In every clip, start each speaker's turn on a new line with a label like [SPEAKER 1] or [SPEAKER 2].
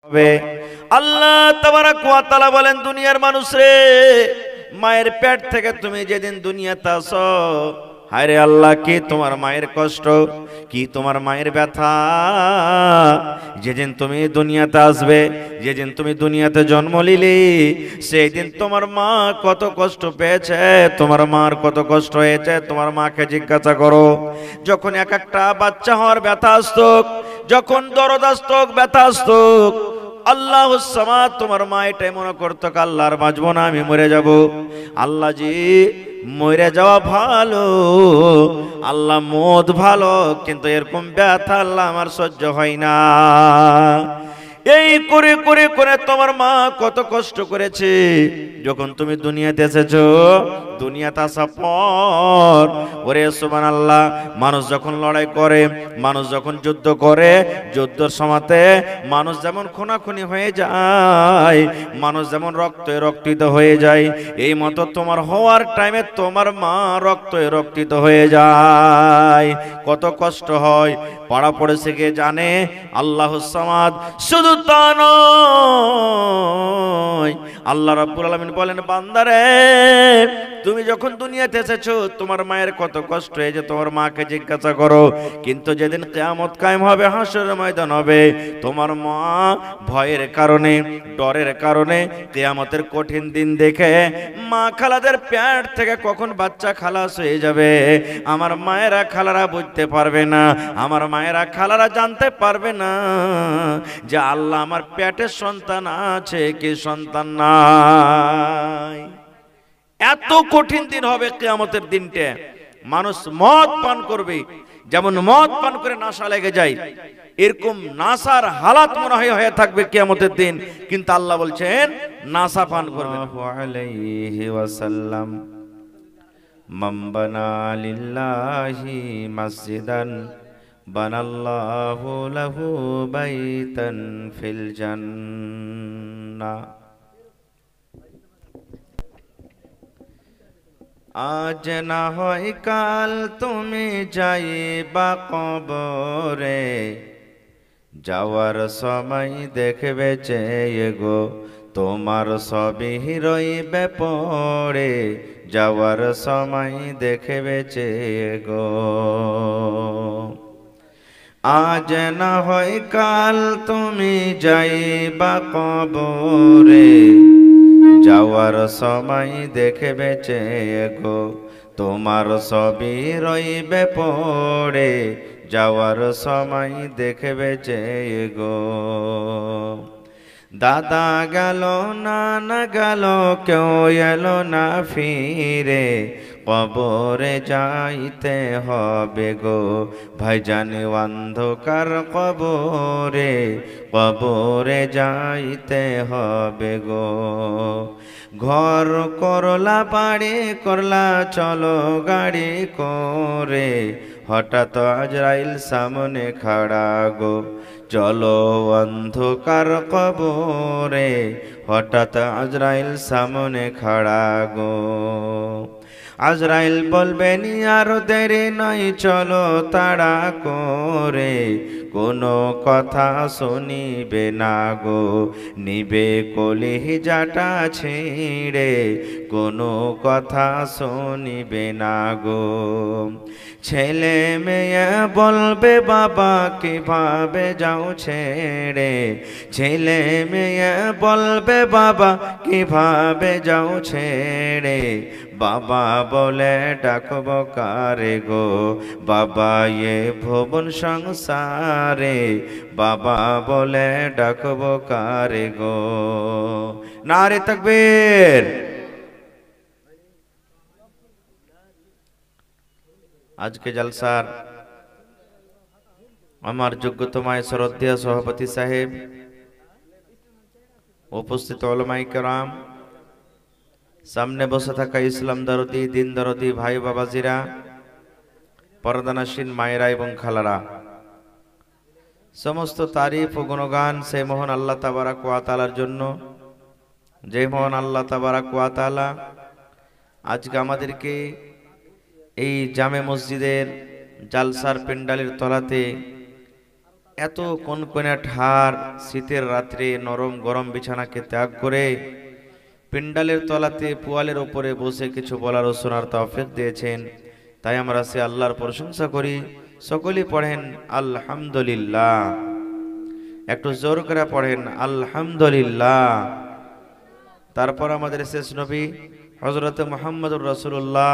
[SPEAKER 1] হবে। আল্লাহ তাবারক ওয়া তাআলা বলেন, দুনিয়ার মানুষ রে, মায়ের পেট থেকে তুমি যেদিন দুনিয়াতে আসো, হায় রে আল্লাহ, কি তোমার মায়ের কষ্ট, কি তোমার মায়ের ব্যথা। যেদিন তুমি দুনিয়াতে আসবে, যেদিন তুমি দুনিয়াতে জন্ম নিলি, সেই দিন তোমার মা কত কষ্ট পেয়েছে, তোমার মার কত কষ্ট হয়েছে, তোমার মাকে জিজ্ঞাসা করো। যখন এক একটা বাচ্চা হওয়ার ব্যথা আসতো, যখন দরদ আসতো, ব্যথা আসতো, আল্লাহ সামাদ, তোমার মা এটাই মনে করতো, আল্লাহর বাঁচবো না, আমি মরে যাব। আল্লাহ জি, মরে যাওয়া ভালো, আল্লাহ মত ভালো, কিন্তু এরকম ব্যথা আল্লাহ আমার সহ্য হয় না। এই করে করে করে তোমার মা কত কষ্ট করেছে। যখন তুমি দুনিয়াতে এসেছো, দুনিয়াতে আসার পর, ওরে সুবহানাল্লাহ, মানুষ যখন লড়াই করে, মানুষ যখন যুদ্ধ করে, যুদ্ধের সময়তে মানুষ যেমন খুনাখুনি হয়ে যায়, মানুষ যেমন রক্তে রক্তিত হয়ে যায়, এই মতো তোমার হওয়ার টাইমে তোমার মা রক্তে রক্তিত হয়ে যায়। কত কষ্ট হয় পাড়া পড়েছে কে জানে। আল্লাহুস সামাদ। শুধু তা নয়, আল্লাহ রাব্বুল আলামিন বলেন, বান্দারে, তুমি যখন দুনিয়াতে এসেছো, তোমার মায়ের কত কষ্ট হয়েছে, তোমার মাকে জিজ্ঞাসা করো। কিন্তু যেদিন কিয়ামত কায়েম হবে, হাসরের ময়দান হবে, তোমার মা ভয়ের কারণে, ডরের কারণে, কিয়ামতের কঠিন দিন দেখে মা খালাদের পেট থেকে কখন বাচ্চা খালাস হয়ে যাবে, আমার মায়েরা খালারা বুঝতে পারবে না, আমার মায়েরা খালারা জানতে পারবে না যে আল্লাহ আমার পেটের সন্তান আছে কি সন্তান নাই। এত কঠিন দিন হবে কিয়ামতের দিনটা। মানুষ মদ পান করবে, যেমন মদ পান করে নেশা লেগে যায়, এরকম নাসার হালাত মনে হয় হয়ে থাকবে কিয়ামতের দিন। কিন্তু আল্লাহ বলছেন, নাসা পান করবে। আলাইহি ওয়াসাল্লাম, মান বানা লিল্লাহি মসজিদান বানাল্লাহু লাহু বাইতান ফিল জান্নাহ। আজ না হয় কাল তুমি যাইবা কবরে, যাওয়ার সময় দেখবে চেয়ে গো, তোমার সবই রইবে পড়ে, যাওয়ার সময় দেখবে চেয়ে গো। আজ না হয় কাল তুমি যাইবা কবরে, যাওয়ার সময় দেখবে চেয়ে গো, তোমার সবই রইবে পড়ে, যাওয়ার সময় দেখবে চেয়ে গো। দাদা গেল, নানা গেল, কেউ এলো না ফিরে, কবরে যাইতে হবে গো ভাইজান, অন্ধকার কবরে, কবরে যাইতে হবে গো। ঘর করলা, বাড়ি করলা, চলো গাড়ি করে, হঠাৎ আজরাইল সামনে খাড়া গো, চলো অন্ধকার কবরে, হঠাৎ আজরাইল সামনে খাড়া গো। আজরাইল বলবেন, আর দেরি নাই, চলো তাড়া করে, কোনো কথা শুনিবে না গো, নিবে কলিজাটা ছিঁড়ে, কোনো কথা শুনিবে না গো। ছেলে মেয়ে বলবে, বাবা কিভাবে যাও ছেড়ে, ছেলে মেয়ে বলবে, বাবা কিভাবে যাও ছেড়ে, বাবা বলে ডাকব কারে গো, বাবা এ ভুবন সংসারে, বাবা বলে ডাকব কারে গো। নারে তাকবীর। আজকে জলসার আমার যোগ্যতমায় শ্রদ্ধেয় সভাপতি সাহেব, উপস্থিত উলামায়ে কেরাম, সামনে বসে থাকা ইসলাম দরদি, দিন দরদি ভাই বাবাজিরা, পর্দানাসীন মায়েরা এবং খালারা, সমস্ত তারিফ ও গুণগান সেই মহান আল্লাহ তাবারাক ওয়া তাআলার জন্য, যে মহান আল্লাহ তাবারাক ওয়া তাআলা আজকে আমাদেরকে এই জামে মসজিদের জালসার পেন্ডালের তলাতে এত কনকনে ঠার শীতের রাত্রে নরম গরম বিছানাকে ত্যাগ করে পিন্ডালের তলাতে পোয়ালের ওপরে বসে কিছু বলার ও শোনার তৌফিক দিয়েছেন, তাই আমরা সে আল্লাহর প্রশংসা করি। সকলেই পড়েন আলহামদুলিল্লাহ। একটু জোর করে পড়েন আলহামদুলিল্লাহ। তারপর আমাদের শেষ নবী হযরত মুহাম্মদুর রাসূলুল্লাহ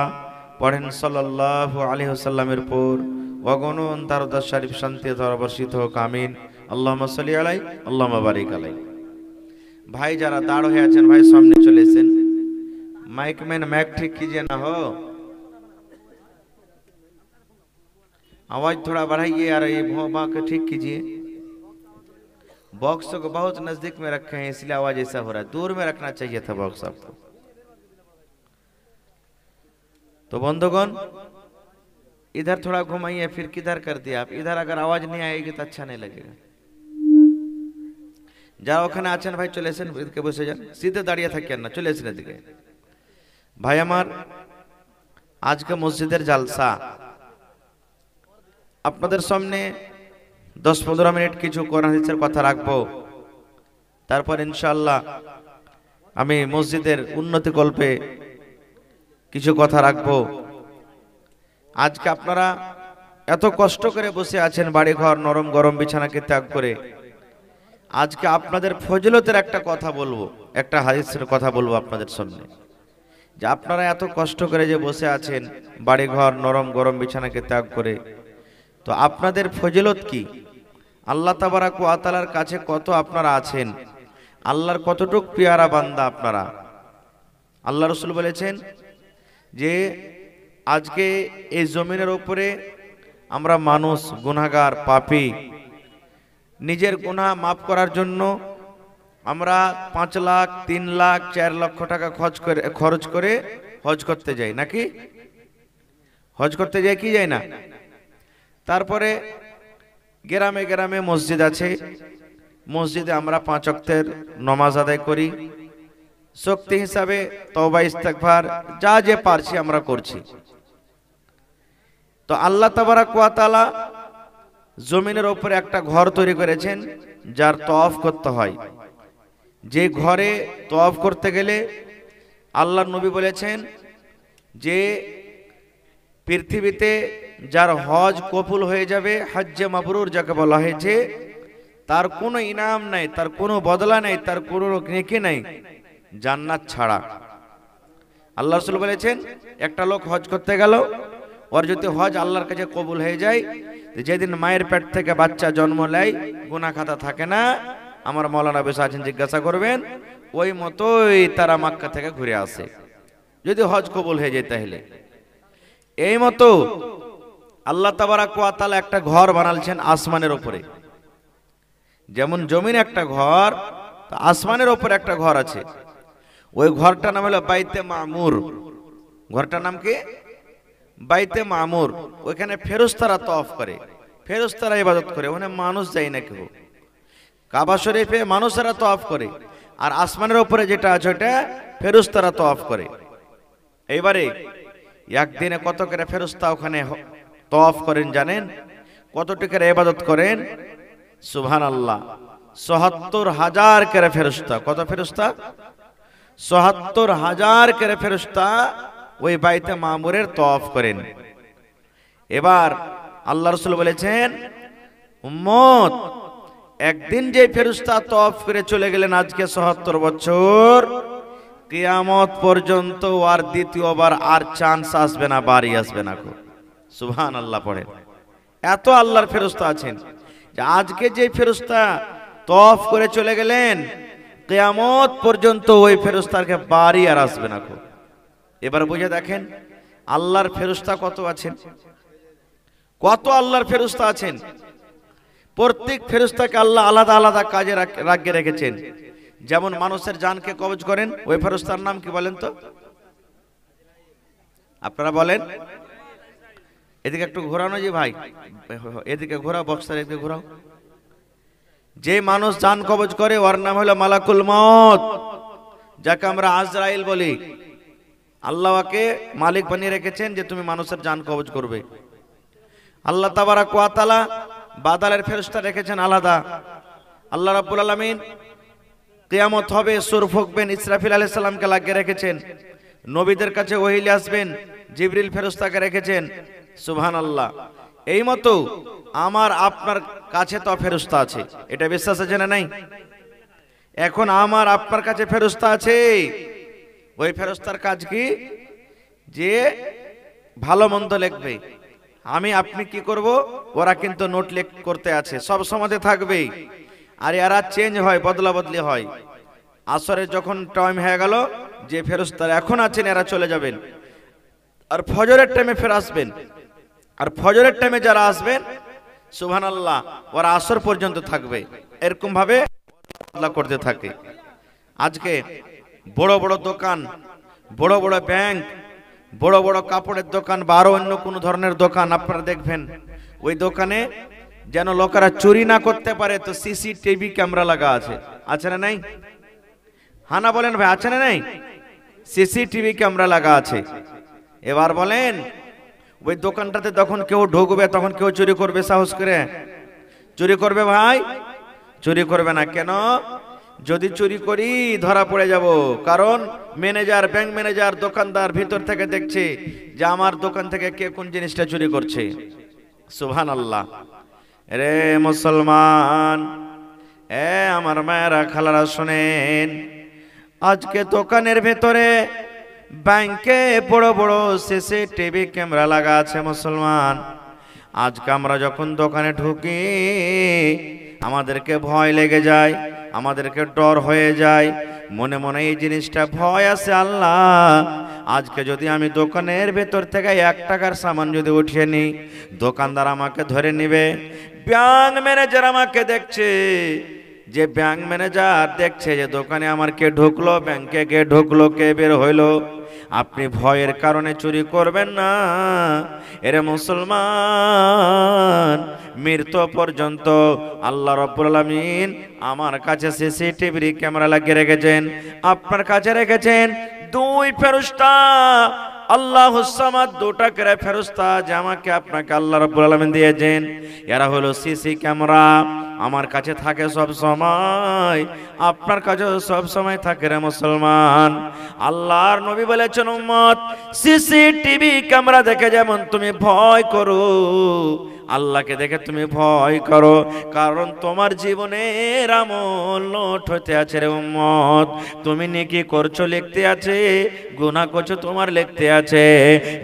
[SPEAKER 1] পড়েন সাল্লাল্লাহু আলাইহি ওয়াসাল্লামের উপর অগণন দরুদ শরীফ শান্তি বর্ষিত হোক, আমিন। আল্লাহুম্মা সাল্লি আলাই আল্লাহুম্মা বারিক আলাই। भाई जरा दाढ़ हो भाई सामने चले सेन माइक मैन मैक ठीक कीजिए ना हो, आवाज थोड़ा बढ़ाइए यार, ये भों के ठीक कीजिए। बॉक्स को बहुत नजदीक में रखे हैं इसलिए आवाज ऐसा हो रहा है, दूर में रखना चाहिए था बॉक्स आपको। तो बंधुगण इधर थोड़ा घुमाइए, फिर किधर कर दिया आप, इधर अगर आवाज नहीं आएगी तो अच्छा नहीं लगेगा। যারা ওখানে আছেন ভাই চলে এসেন, এদিকে বসে যান, সিধে দাঁড়িয়ে থাকেন না, চলে এসেন এদিকে। ভাই আমার আজকে মসজিদের জালসা, আপনাদের সামনে 10-15 মিনিট কিছু কোরআন হাদিসের কথা রাখবো, তারপর ইনশাআল্লাহ আমি মসজিদের উন্নতি কল্পে কিছু কথা রাখবো। আজকে আপনারা এত কষ্ট করে বসে আছেন বাড়ি ঘর নরম গরম বিছানাকে ত্যাগ করে, আজকে আপনাদের ফজিলতের একটা কথা বলবো, একটা হাদিসের কথা বলবো আপনাদের সামনে, যে আপনারা এত কষ্ট করে যে বসে আছেন বাড়ি ঘর নরম গরম বিছানাকে ত্যাগ করে, তো আপনাদের ফজিলত কি, আল্লাহ তাবারাক ওয়া তাআলার কাছে কত আপনারা আছেন, আল্লাহর কতটুক পেয়ারা বান্দা আপনারা। আল্লাহ রাসূল বলেছেন যে আজকে এই জমিনের উপরে আমরা মানুষ গুনাহগার পাপী, নিজের গুনাহ মাফ করার জন্য আমরা 5 লাখ 3 লাখ 4 লক্ষ টাকা খরচ করে হজ করতে যাই, নাকি হজ করতে যাই কি যাই না। তারপরে গ্রামে গ্রামে মসজিদ আছে, মসজিদে আমরা 5 ওয়াক্তের নামাজ আদায় করি, শক্তি হিসাবে তওবা ইস্তেগফার যা যে পারছি আমরা করছি। তো আল্লাহ তাবারাক ওয়া তাআলা জমিনের উপরে একটা ঘর তৈরি করেছেন যার তওয়াফ করতে হয়, যে ঘরে তওয়াফ করতে গেলে আল্লাহর নবী বলেছেন যে পৃথিবীতে যার হজ কবুল হয়ে যাবে, হজ্জে মাবরুর যাকে বলা হয়েছে, তার কোনো ইনাম নাই, তার কোনো বদলা নাই, তার কোনো নেকি নাই জান্নাত ছাড়া। আল্লাহ রাসূল বলেছেন একটা লোক হজ করতে গেল, ওর যদি হজ আল্লাহর কাছে কবুল হয়ে যায়, যেদিন মায়ের পেট থেকে বাচ্চা জন্ম নেয় গুনাহ খাতা থাকে না, আমার মাওলানা বসে আছেন জিজ্ঞাসা করবেন, ওই মতোই তারা মক্কা থেকে ঘুরে আসে যদি হজ কবুল হয়ে যায়। তাহলে এই মতো আল্লাহ তাবারাক ওয়া তাআলা একটা ঘর বানালছেন আসমানের উপরে, যেমন জমিন একটা ঘর, তো আসমানের উপরে একটা ঘর আছে, ওই ঘরটার নাম হলো বাইতে মামুর। ঘরটার নাম কি? বাইতে মামুর। ওইখানে ফেরেশতারা তওয়াফ করে, ফেরেশতারা ইবাদত করে, ওখানে মানুষ যায় না কেউ। কাবা শরীফে মানুষেরা তওয়াফ করে, আর আসমানের উপরে যেটা আছে ওটা ফেরেশতারা তওয়াফ করে। এইবারে একদিনে কত করে ফেরেশতা ওখানে তওয়াফ করেন জানেন? কত টাকার ইবাদত করেন? সুবহানাল্লাহ, ৭৭,০০০ করে ফেরেশতা। কত ফেরেশতা? ৭৭,০০০ করে ফেরেশতা ওই বাইতে মামুরের তওয়াফ করেন। এবার আল্লাহ রাসূল বলেছেন, উম্মত একদিন যে ফেরেশতা তওয়াফ করে চলে গেলেন আজকে ৭৭ বছর, কিয়ামত পর্যন্ত আর দ্বিতীয়বার আর চান্স আসবে না, বাড়ি আসবে না। সুবহানাল্লাহ পড়েন। এত আল্লাহর ফেরেশতা আছেন যে আজকে যে ফেরেশতা তওয়াফ করে চলে গেলেন, কিয়ামত পর্যন্ত ওই ফেরেশতাকে বাড়ি আর আসবে না। এবার বুঝে দেখেন আল্লাহর ফেরেশতা কত আছেন, কত আল্লাহর ফেরেশতা আছেন। প্রত্যেক ফেরেশতাকে আল্লাহ আলাদা আলাদা কাজে রাখিয়ে রেখেছেন। যেমন মানুষের জানকে কবজ করেন, ওই ফেরেশতার নাম কি বলেন তো? আপনারা বলেন। এদিকে একটু ঘোরানো যে ভাই, এদিকে ঘোরাও, বক্সের এদিকে ঘোরাও। যে মানুষ জান কবজ করে ওর নাম হলো মালাকুল মউত, যাকে আমরা আজরাইল বলি। আল্লাহকে মালিক বানিয়ে রেখেছেন যে তুমি মানুষের জান কবজ করবে। আল্লাহ তাবারাক ওয়া তাআলা বাদালের ফেরেশতা রেখেছেন আলাদা। আল্লাহ রাব্বুল আলামিন কিয়ামত হবে, সূর ফুঁকবেন, ইসরাফিল আলাইহিস সালামকে লাগিয়ে রেখেছেন। নবীদের কাছে ওহী আসবেন, জিবরিল ফেরেশতাকে রেখেছেন। সুবহানাল্লাহ। এই মতো আমার আপনার কাছে তো ফেরেশতা আছে, এটা বিশ্বাস আছে না নাই? এখন আমার আপনার কাছে ফেরেশতা আছে, ওই ফেরেশতার কাজ কি? যে ভালো মন্দ লিখবে। আমি আপনি কি করব? ওরা কিন্তু নোট লেখ করতে আছে, সব সময়তে থাকবে। আর এরা চেঞ্জ হয়, বদলা বদলি হয়। আসরে যখন টাইম হয়ে গেল, যে ফেরেশতারা এখন আছেন এরা চলে যাবেন, আর ফজরের টাইমে ফের আসবেন। আর ফজরের টাইমে যারা আসবেন, সুবহানাল্লাহ, ওরা আসর পর্যন্ত থাকবে। এরকম ভাবে বদলা করতে থাকে। আজকে বড় বড় দোকান, বড় বড় ব্যাংক, বড় বড় কাপড়ের দোকান বা আরো অন্য কোনো ধরনের দোকান আপনারা দেখবেন, ওই দোকানে যেন লোকেরা চুরি না করতে পারে তো সিসিটিভি ক্যামেরা লাগা আছে। আছে না নাই? হানা বলেন ভাই, আছে না নাই? সিসিটিভি ক্যামেরা লাগা আছে। এবার বলেন, ওই দোকানটাতে যখন কেউ ঢুকবে তখন কেউ চুরি করবে সাহস করে? চুরি করবে ভাই? চুরি করবে না। কেন? যদি চুরি করি ধরা পড়ে যাব। কারণ ম্যানেজার, ব্যাংক ম্যানেজার, দোকানদার ভিতর থেকে দেখছে যে আমার দোকান থেকে কে কোন জিনিসটা চুরি করছে। সুবহানাল্লাহ। রে মুসলমান, আমার মায়েরা, খালারা, শুনেন, আজকে দোকানের ভেতরে, ব্যাংকে বড় বড় সিসিটিভি ক্যামেরা লাগা আছে। মুসলমান, আজকে আমরা যখন দোকানে ঢুকি আমাদেরকে ভয় লেগে যায়, আমাদেরকে ডর হয়ে যায়, মনে মনে এই জিনিসটা ভয় আছে, আল্লাহ আজকে যদি আমি দোকানের ভেতর থেকে 1 টাকার সামান যদি উঠিয়ে নিই, দোকানদার আমাকে ধরে নিবে। ব্যাংক ম্যানেজার আমাকে দেখছে, যে ব্যাংক ম্যানেজার দেখছে যে দোকানে আমার কে ঢুকলো, ব্যাংকে কে ঢুকলো, কে বের হইলো। আপনি ভয়ের কারণে চুরি করবেন না। এরে মুসলমান, মৃত্যু পর্যন্ত আল্লাহ রাব্বুল আলামিন আমার কাছে সিসিটিভি ক্যামেরা লাগিয়ে রেখেছেন, আপনার কাছে রেখেছেন 2 ফেরেশতা। আল্লাহুস সামাদ, 2টা করে ফেরেশতা যে আমাকে আপনাকে আল্লাহ রাব্বুল আলামিন দিয়েছেন। এরা হলো সিসি ক্যামেরা, আমার কাছে থাকে সব সময়, আপনার কাছে সব সময় থাকে। রে মুসলমান, আল্লাহর নবী বলেছেন, উম্মত, সিসিটিভি ক্যামেরা দেখে যেমন তুমি ভয় করো, আল্লাহকে দেখে তুমি ভয় করো। কারণ তোমার জীবনের আমল নোট হতে আছে। রে উম্মত, তুমি নেকি করছো লিখতে আছে, গুনাহ করছো তোমার লিখতে আছে।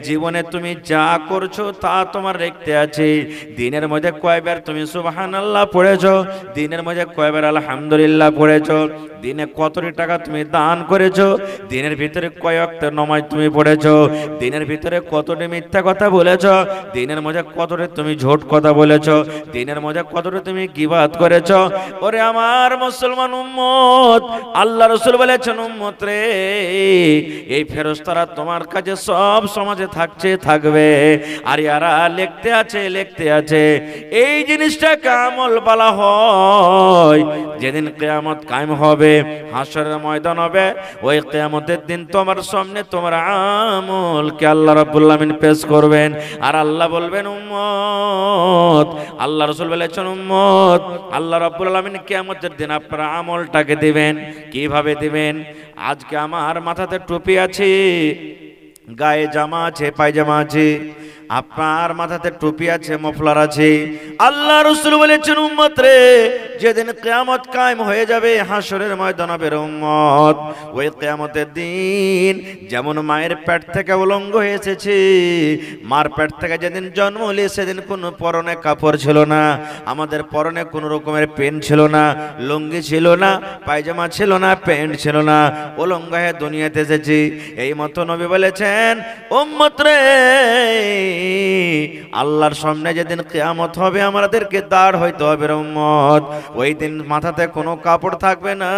[SPEAKER 1] জীবনে তুমি যা করছো তা তোমার লিখতে আছে। দিনের মধ্যে কয়বার তুমি সুবহানাল্লাহ পড়েছো, দিনের মধ্যে কয়বার আলহামদুলিল্লাহ পড়েছো, দিনে কতটি টাকা তুমি দান করেছো, দিনের ভিতরে কয় ওয়াক্ত নামাজ তুমি পড়েছো, দিনের ভিতরে কতটি মিথ্যা কথা বলেছো, দিনের মধ্যে কতটি তুমি ঝোট কথা বলেছো, দিনের মধ্যে কতটি তুমি গীবাত করেছো। ওরে আমার মুসলমান উম্মত, আল্লাহ রাসূল বলেছেন, উম্মত রে, এই ফেরেশতারা তোমার কাছে সব সমাজে থাকছে, থাকবে। আর এরা লিখতে আছে, লিখতে আছে। এই জিনিসটাকে আমল বলা হয়। যেদিন কিয়ামত কায়েম হবে, হাসরের ময়দান হবে, ওই কিয়ামতের দিন তোমার সামনে তোমার আমলকে আল্লাহ রাব্বুল আলামিন পেশ করবেন। আর আল্লাহ বলবেন, উম্মত, আল্লাহ রাসূল বলেছেন, উম্মত, আল্লাহ রাব্বুল আলামিন কিয়ামতের দিন আপনার আমলটাকে দিবেন। কিভাবে দিবেন? আজকে আমার মাথাতে টুপি আছে, গায়ে জামা আছে, পায়জামা আছে, আপনার মাথাতে টুপি আছে, মফলার আছে। আল্লাহ রাসূল বলেছেন, উম্মত রে, যেদিন কিয়ামত কায়েম হয়ে যাবে, হাসরের ময়দান হবে, উম্মত, ওই কিয়ামতের দিন যেমন মায়ের পেট থেকে উলঙ্গ হয়ে এসেছে, মার পেট থেকে যেদিন জন্ম হলে সেদিন কোনো পরনে কাপড় ছিল না, আমাদের পরনে কোনো রকমের প্যান্ট ছিল না, লুঙ্গি ছিল না, পায়জামা ছিল না, প্যান্ট ছিল না, উলঙ্গ হয়ে দুনিয়াতে এসেছি। এই মতো নবী বলেছেন, উম্মত রে, আল্লাহর সামনে যেদিন কিয়ামত হবে আমাদেরকে দাঁড় হইতে হবে। উম্মত, ওই দিন মাথাতে কোনো কাপড় থাকবে না,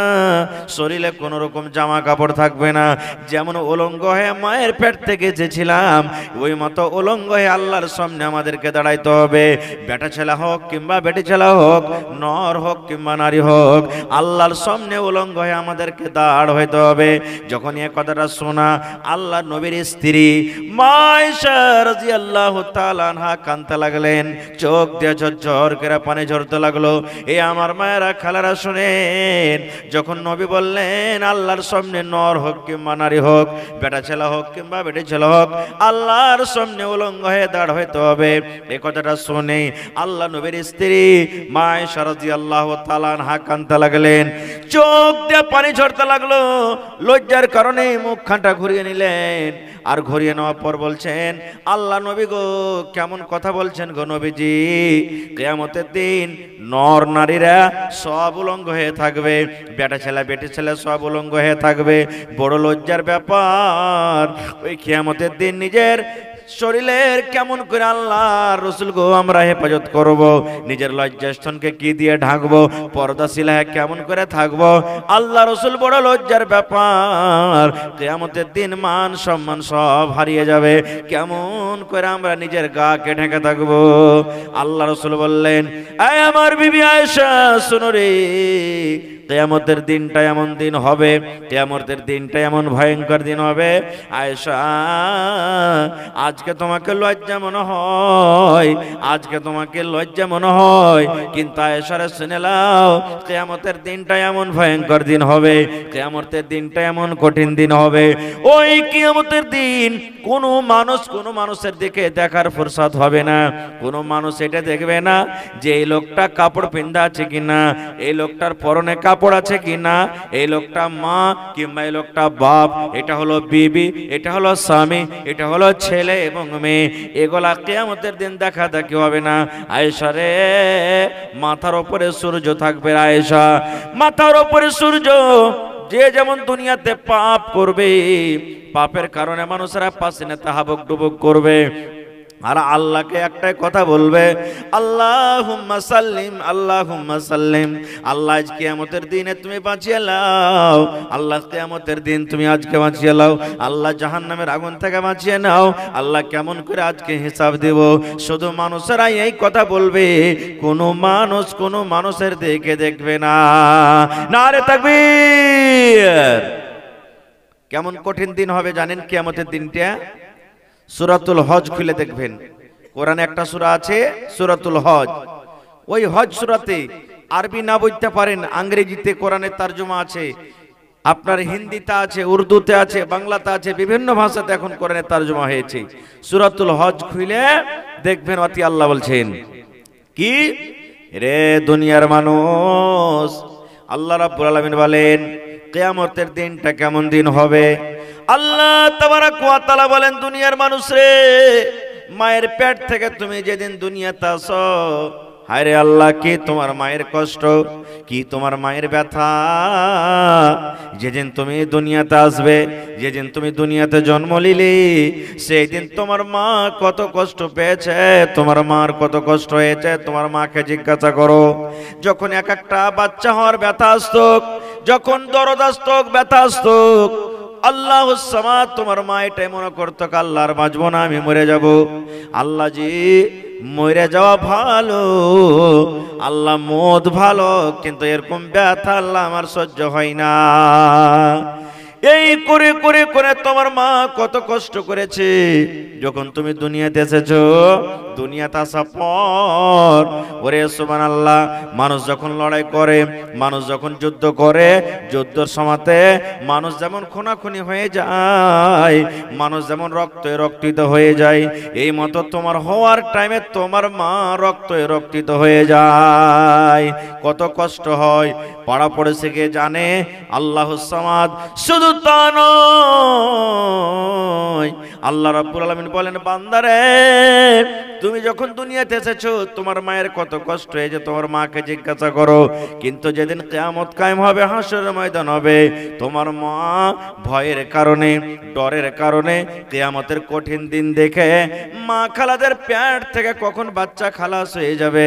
[SPEAKER 1] শরীরে কোনো রকম জামা কাপড় থাকবে না। যেমন উলঙ্গ হয়ে মায়ের পেট থেকে এসেছিলাম, ওই মতো উলঙ্গ হয়ে আল্লাহর সামনে আমাদেরকে দাঁড়াইতে হবে। বেটা ছেলে হোক কিংবা বেটি ছেলে হোক, নর হোক কিংবা নারী হোক, আল্লাহর সামনে উলঙ্গ হয়ে আমাদেরকে দাঁড় হইতে হবে। যখন এই কথাটা শোনা, আল্লাহ নবীর স্ত্রী মা আয়েশা রাদিয়াল্লাহু তাআলা আনহা কাঁদতে লাগলেন, চোখ দিয়ে ঝরঝর করে পানি ঝরতে লাগলো। এ আমার মায়েরা খালারা শুনেন, যখন নবী বললেন আল্লাহর সামনে নর হোক কিংবা নারী হোক, বেটা ছেলে হোক কিংবা বেটি ছেলে হোক, আল্লাহর সামনে উলঙ্গ হয়ে দাঁড় হইতে হবে, এই কথাটা শুনে আল্লাহ নবীর স্ত্রী মা আয়েশা রাদিয়াল্লাহু তাআলা আনহা কাঁদতে লাগলেন, চোখ দিয়ে পানি ঝরতে লাগলো। লজ্জার কারণে মুখখানটা ঘুরিয়ে নিলেন, আর ঘুরিয়ে নেওয়ার পর বলছেন, আল্লাহ নবী গো, কেমন কথা বলছেন গো নবীজি, কিয়ামতের দিন নর নারীরা সব উলঙ্গ হয়ে থাকবে, বেটা ছেলে বেটি ছেলে সব উলঙ্গ হয়ে থাকবে। বড় লজ্জার ব্যাপার। ওই কিয়ামতের দিন নিজের শরীরের কেমন করে আল্লাহ রসুল গো আমরা হেফাজত করব, নিজের লজ্জাস্থানকে কি দিয়ে ঢাকবো, পর্দাশীলা কেমন করে থাকবো, আল্লাহ রসুল বড় লজ্জার ব্যাপার। কিয়ামতের দিন মান সম্মান সব হারিয়ে যাবে, কেমন করে আমরা নিজের গাকে ঢেকে থাকবো। আল্লাহ রসুল বললেন, আয় আমার বিবি আয়েশা শোনো রে, কিয়ামতের দিনটা এমন দিন হবে, কিয়ামতের দিনটা এমন ভয়ঙ্কর দিন হবে আয়েশা, আজকে তোমাকে লজ্জা মনে হয়, আজকে তোমাকে লজ্জা মনে হয়, কিন্তু আয়েশারে শুনে নাও, কিয়ামতের দিনটা এমন ভয়ঙ্কর দিন হবে, কিয়ামতের দিনটা এমন কঠিন দিন হবে। ওই কিয়ামতের দিন কোনো মানুষের দিকে দেখার ফুরসত হবে না, কোনো মানুষ এটা দেখবে না যে এই লোকটা কাপড় পিন্ধা আছে কিনা, এই লোকটার পরনে কাপড় আছে কিনা, এই লোকটা মা কিংবা এই লোকটা বাপ, এটা হলো বিবি, এটা হলো স্বামী, এটা হলো ছেলে এবং মেয়ে, এগুলা কিয়ামতের দিন দেখা দেখি হবে না। আয়েশা রে, মাথার উপরে সূর্য থাকবে আয়েশা, মাথার উপরে সূর্য। যে যেমন দুনিয়াতে পাপ করবে, পাপের কারণে মানুষেরা পাশে তাহাবুক ডুবুক করবে, আর আল্লাহকে একটাই কথা বলবে, আল্লাহুম্মা সাল্লিম আল্লাহুম্মা সাল্লিম। আল্লাহ আজ কিয়ামতের দিনে তুমি বাঁচিয়ে নাও, আল্লাহ কিয়ামতের দিন তুমি আজকে বাঁচিয়ে নাও, আল্লাহ জাহান্নামের আগুন থেকে বাঁচিয়ে নাও। আল্লাহ কেমন করে আজকে হিসাব দেব, শুধু মানুষেরা এই কথা বলবে, কোনো মানুষের দিকে দেখবে না। নারে তাকবীর। কেমন কঠিন দিন হবে জানেন কিয়ামতের দিনটা? সূরাতুল হজ খুলে দেখবেন, কোরআনে একটা সূরা আছে সূরাতুল হজ। ওই হজ সূরাতে আরবি না বুঝতে পারেন, ইংরেজিতে কোরআনের তরজমা আছে, আপনার হিন্দিতে আছে, উর্দুতে আছে, বাংলাতে আছে, বিভিন্ন ভাষাতে এখন কোরআনের তরজমা হয়েছে। সূরাতুল হজ খুলে দেখবেন, অতি আল্লাহ বলছেন কি, রে দুনিয়ার মানুষ, আল্লাহ রাব্বুল আলামিন বলেন কিয়ামতের দিনটা কেমন দিন হবে। আল্লাহ তাবারাক ওয়া তাআলা বলেন, দুনিয়ার মানুষ রে, মায়ের পেট থেকে তুমি যেদিন দুনিয়াতে আসো, হায়রে আল্লাহ, কি তোমার মায়ের কষ্ট, কি তোমার মায়ের ব্যথা। যেদিন তুমি দুনিয়াতে আসবে, যেদিন তুমি দুনিয়াতে জন্ম নিলে, সেই দিন তোমার মা কত কষ্ট পেয়েছে, তোমার মার কত কষ্ট হয়েছে, তোমার মাকে জিজ্ঞাসা করো। যখন এক একটা বাচ্চা হওয়ার ব্যথা আসতো, যখন দরদ আসতো, ব্যথা আসতো, আল্লাহুস সামাদ, তোমার মা এটাই মনে করতো, আল্লাহর বাঁচবো না, আমি মরে যাব। আল্লাহ জি, মরে যাওয়া ভালো, আল্লাহ মত ভালো, কিন্তু এরকম ব্যথা আল্লাহ আমার সহ্য হয় না। এই করে করে করে তোমার মা কত কষ্ট করেছে। যখন তুমি দুনিয়াতে এসেছো, দুনিয়াতে আসার পর, ওরে সুবহানাল্লাহ, মানুষ যখন লড়াই করে, মানুষ যখন যুদ্ধ করে, যুদ্ধের সময়তে মানুষ যেমন খুনাখুনি হয়ে যায়, মানুষ যেমন রক্তে রক্তিত হয়ে যায়, এই মতো তোমার হওয়ার টাইমে তোমার মা রক্তে রক্তিত হয়ে যায়। কত কষ্ট হয় পাড়া পড়েছে কে জানে, আল্লাহুস সামাদ। শুধু তা নয়, আল্লাহ রাব্বুল আলামিন বলেন, বান্দারে তুমি যখন দুনিয়াতে এসেছো তোমার মায়ের কত কষ্ট হয়েছে তোমার মাকে জিজ্ঞাসা করো। কিন্তু যেদিন কিয়ামত কায়েম হবে, হাসরের ময়দান হবে, তোমার মা ভয়ের কারণে, ডরের কারণে, কিয়ামতের কঠিন দিন দেখে মা খালাদের পেট থেকে কখন বাচ্চা খালাস হয়ে যাবে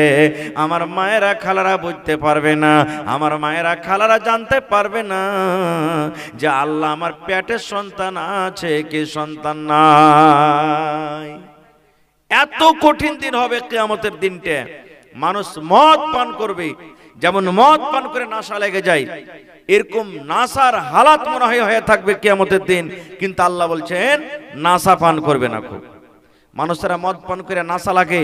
[SPEAKER 1] আমার মায়েরা খালারা বুঝতে পারবে না, আমার মায়েরা খালারা জানতে পারবে না যে আল্লাহ আমার পেটে সন্তান আছে কি সন্তান নাই। এত কঠিন দিন হবে কিয়ামতের দিনটা। মানুষ মদ পান করবে, যেমন মদ পান করে নেশা লেগে যায়, এরকম নাসার হালাত মনে হয় হয়ে থাকবে কিয়ামতের দিন। কিন্তু আল্লাহ বলছেন নাসা পান করবে না। খুব মানুষেরা মদ পান করে নাসা লাগে,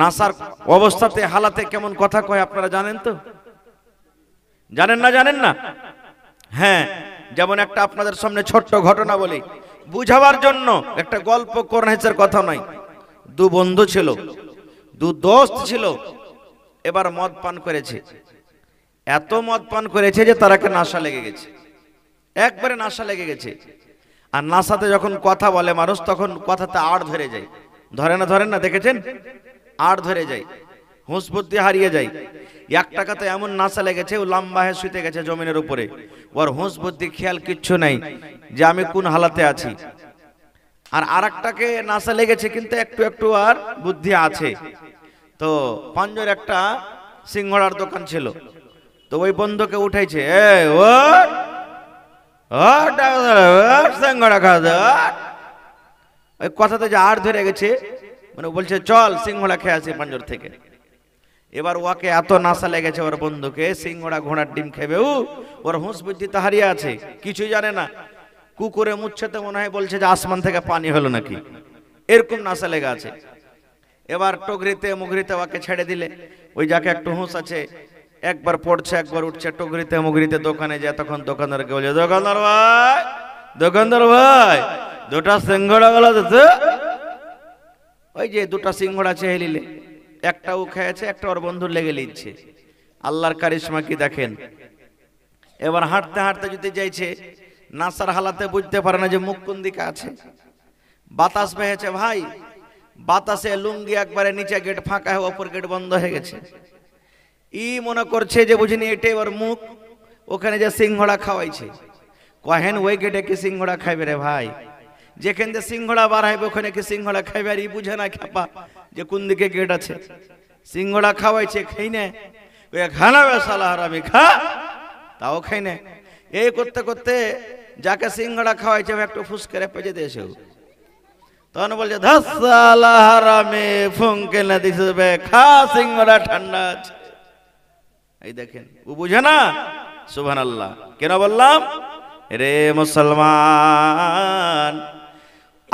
[SPEAKER 1] নাসার অবস্থাতে হালাতে কেমন কথা কয় আপনারা জানেন তো? জানেন না? জানেন না? হ্যাঁ, যেমন একটা আপনাদের সামনে ছোট্ট ঘটনা বলি বুঝাবার জন্য, একটা গল্প কোরআনের কথা নয়। দু বন্ধু ছিল, দু দোস্ত ছিল, এবার মদ পান করেছে। এত মদ পান করেছে যে তারাকে নাশা লেগে গেছে, একবারে নাশা লেগে গেছে। আর নাশাতে যখন কথা বলে মানুষ তখন কথাতে আড় ধরে যায়, ধরেন না দেখেছেন? আড় ধরে যায়, হুঁশ বুদ্ধি হারিয়ে যায়। এক টাকাতে এমন নাশা লেগেছে ও লম্বা হয়ে শুতে গেছে জমিনের উপরে, ওর হুঁশ বুদ্ধি খেয়াল কিচ্ছু নাই যে আমি কোন হালাতে আছি। আর আরেকটাকে নাশা লেগেছে কিন্তু একটু একটু আর বুদ্ধি আছে। তো পাঞ্জর একটা সিঙ্গড়ার দোকান ছিল, তো ওই বন্ধুকে উঠাইছে, সিঙ্গড়া খাওয়া, ওই কথাতে যে আর ধরে গেছে, মানে বলছে চল সিঙ্গড়া খেয়ে আসি পাঞ্জর থেকে। এবার ওকে এত নাশা লেগেছে ওর বন্ধুকে, সিঙ্গড়া ঘোড়ার ডিম খেবে, ওর হুঁশ বুদ্ধি তো হারিয়ে আছে, কিছুই জানে না। কুকুরে মুচ্ছেতে মনে হয় বলছে যে আসমান থেকে পানি হলো নাকি, এরকম নাশা লেগে আছে। এবার টগরিতে মুগরিতে ওকে ছেড়ে দিলে, ওই যাকে একটু হুঁশ আছে একবার পড়ছে একবার উঠছে, টগরিতে মুগরিতে দোকানে যায়, তখন দোকানদারকে বলছে দোকানদার ভাই দুটা সিঙ্গড়া গলা দিতে। ওই যে দুটা সিঙ্গড়া চেয়ে নিলে, একটা ও খেয়েছে, একটা ওর বন্ধুর লেগে লিচ্ছে। আল্লাহর কারিশমা কি দেখেন। এবার হাঁটতে হাঁটতে যদি যাইছে, নাসার হালাতে বুঝতে পারে না যে মুখ কোন দিকে আছে। বাতাস বেহেছে ভাই, বাতাসে লুঙ্গি একবারে নিচে গেট ফাঁকা হয়ে ওপর গেট বন্ধ হয়ে গেছে। ই মনে করছে যে বুঝিনি এটাই ওর মুখ, ওখানে যে সিঙ্গড়া খাওয়াইছে। কহেন ওই গেটে কি সিঙ্গড়া খাইবে রে ভাই? যেখান দিয়ে সিঙ্গড়া বার হবে ওখানে কি সিঙ্গড়া খাইবে? আর ই বুঝে না খ্যাপা যে কোন দিকে গেট আছে। সিঙ্গড়া খাওয়াইছে, খাই না, ওই খানাবে শালা হারামি, খা, তাও খাই না। এই করতে করতে যাকে সিঙ্গড়া খাওয়াইছে একটু ফুসকে পেঁচে দিয়েছে, তখন বলছে ধাসালা হারামি ফুঙ্কে না দিছে, খা সিঙ্গড়া ঠান্ডা আছে। এই দেখেন, ও বুঝে না। সুবহানাল্লাহ। কেন বললাম রে মুসলমান?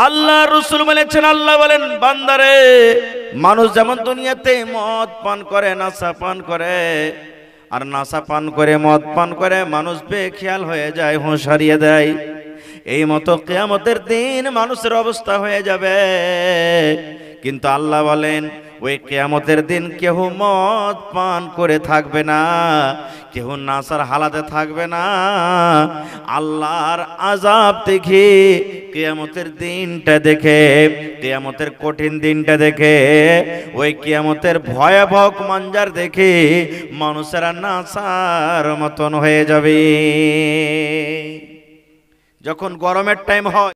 [SPEAKER 1] আল্লাহ রসুল বলেছেন, আল্লাহ বলেন বান্দারে, মানুষ যেমন দুনিয়াতে মদ পান করে, নাশা পান করে, আর নাশা পান করে মদ পান করে মানুষ বেখেয়াল হয়ে যায়, হুঁশ হারিয়ে দেয়, এই মতো কিয়ামতের দিন মানুষের অবস্থা হয়ে যাবে। কিন্তু আল্লাহ বলেন ওই কিয়ামতের দিন কেউ মদ পান করে থাকবে না, কেউ নাসার হালাতে থাকবে না। আল্লাহর আযাব দেখে, কিয়ামতের দিনটা দেখে, কিয়ামতের কঠিন দিনটা দেখে, ওই কিয়ামতের ভয়াবহ মঞ্জার দেখে মানুষেরা নাসার মতন হয়ে যাবে। যখন গরমের টাইম হয়